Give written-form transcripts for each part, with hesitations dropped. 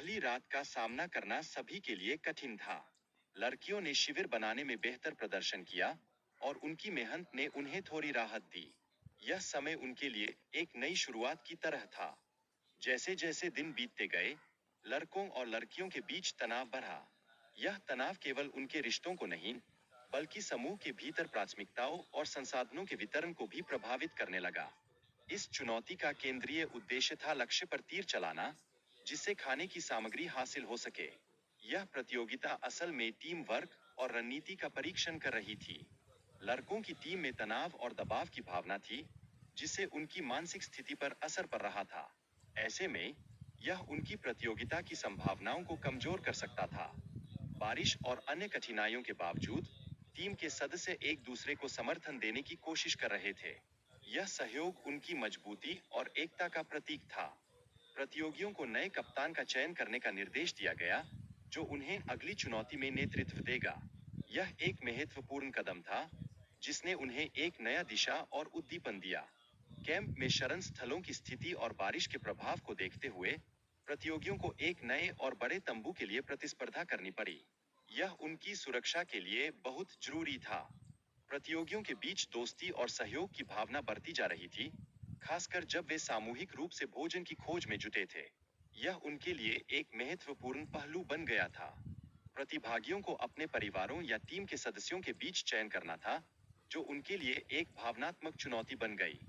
पहली रात का सामना करना सभी के लिए कठिन था। लड़कियों ने शिविर बनाने में बेहतर प्रदर्शन किया और उनकी मेहनत ने उन्हें थोड़ी राहत दी। यह समय उनके लिए एक नई शुरुआत की तरह था। जैसे जैसे दिन बीतते गए, लड़कों और लड़कियों के बीच तनाव बढ़ा। यह तनाव केवल उनके रिश्तों को नहीं, बल्कि समूह के भीतर प्राथमिकताओं और संसाधनों के वितरण को भी प्रभावित करने लगा। इस चुनौती का केंद्रीय उद्देश्य था लक्ष्य पर तीर चलाना, जिससे खाने की सामग्री हासिल हो सके। यह प्रतियोगिता असल में टीम वर्क और रणनीति का परीक्षण कर रही थी। लड़कों की टीम में तनाव और दबाव की भावना थी, जिससे उनकी मानसिक स्थिति पर असर पड़ रहा था। ऐसे में यह उनकी प्रतियोगिता की संभावनाओं को कमजोर कर सकता था। बारिश और अन्य कठिनाइयों के बावजूद टीम के सदस्य एक दूसरे को समर्थन देने की कोशिश कर रहे थे। यह सहयोग उनकी मजबूती और एकता का प्रतीक था। प्रतियोगियों को नए कप्तान का चयन करने का निर्देश दिया गया, जो उन्हें अगली चुनौती में नेतृत्व देगा। यह एक महत्वपूर्ण कदम था, जिसने उन्हें एक नया दिशा और उद्दीपन दिया। कैंप में शरण स्थलों की स्थिति और बारिश के प्रभाव को देखते हुए प्रतियोगियों को एक नए और बड़े तंबू के लिए प्रतिस्पर्धा करनी पड़ी। यह उनकी सुरक्षा के लिए बहुत जरूरी था। प्रतियोगियों के बीच दोस्ती और सहयोग की भावना बढ़ती जा रही थी, खासकर जब वे सामूहिक रूप से भोजन की खोज में जुटे थे। यह उनके लिए एक महत्वपूर्ण पहलू बन गया था। प्रतिभागियों को अपने परिवारों या टीम के सदस्यों के बीच चयन करना था, जो उनके लिए एक भावनात्मक चुनौती बन गई।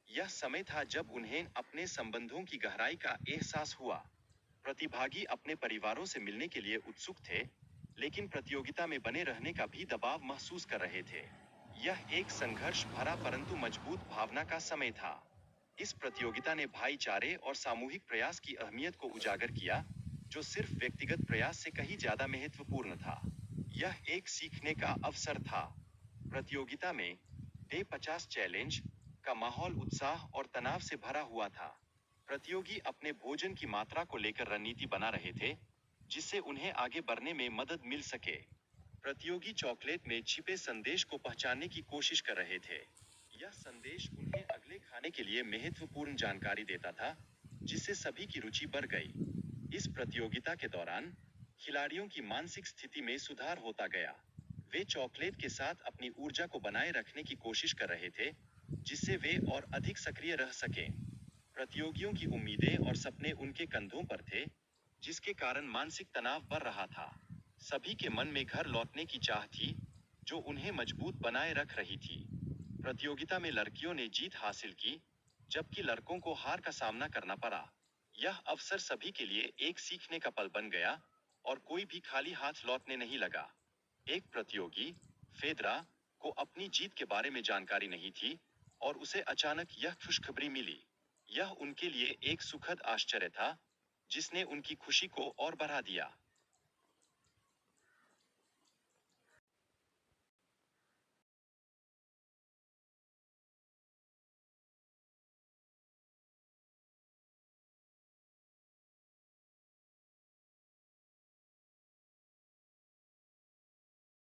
यह समय था जब उन्हें अपने संबंधों की गहराई का एहसास हुआ। प्रतिभागी अपने परिवारों से मिलने के लिए उत्सुक थे, लेकिन प्रतियोगिता में बने रहने का भी दबाव महसूस कर रहे थे। यह एक संघर्ष भरा परंतु मजबूत भावना का समय था। इस प्रतियोगिता ने भाईचारे और सामूहिक प्रयास की अहमियत को उजागर किया, जो सिर्फ व्यक्तिगत प्रयास से कहीं ज्यादा महत्वपूर्ण था। यह एक सीखने का अवसर था। प्रतियोगिता में डे 50 चैलेंज का माहौल उत्साह और तनाव से भरा हुआ था। प्रतियोगी अपने भोजन की मात्रा को लेकर रणनीति बना रहे थे, जिससे उन्हें आगे बढ़ने में मदद मिल सके। प्रतियोगी चॉकलेट में छिपे संदेश को पहचानने की कोशिश कर रहे थे। यह संदेश उन्हें अगले खाने के लिए महत्वपूर्ण जानकारी देता था, जिससे सभी की रुचि बढ़ गई। इस प्रतियोगिता के दौरान खिलाड़ियों की मानसिक स्थिति में सुधार होता गया। वे चॉकलेट के साथ अपनी ऊर्जा को बनाए रखने की कोशिश कर रहे थे, जिससे वे और अधिक सक्रिय रह सकें। प्रतियोगियों की उम्मीदें और सपने उनके कंधों पर थे, जिसके कारण मानसिक तनाव बढ़ रहा था। सभी के मन में घर लौटने की चाह थी, जो उन्हें मजबूत बनाए रख रही थी। प्रतियोगिता में लड़कियों ने जीत हासिल की, जबकि लड़कों को हार का सामना करना पड़ा। यह अवसर सभी के लिए एक सीखने का पल बन गया और कोई भी खाली हाथ लौटने नहीं लगा। एक प्रतियोगी, फेदरा, को अपनी जीत के बारे में जानकारी नहीं थी और उसे अचानक यह खुशखबरी मिली। यह उनके लिए एक सुखद आश्चर्य था, जिसने उनकी खुशी को और बढ़ा दिया।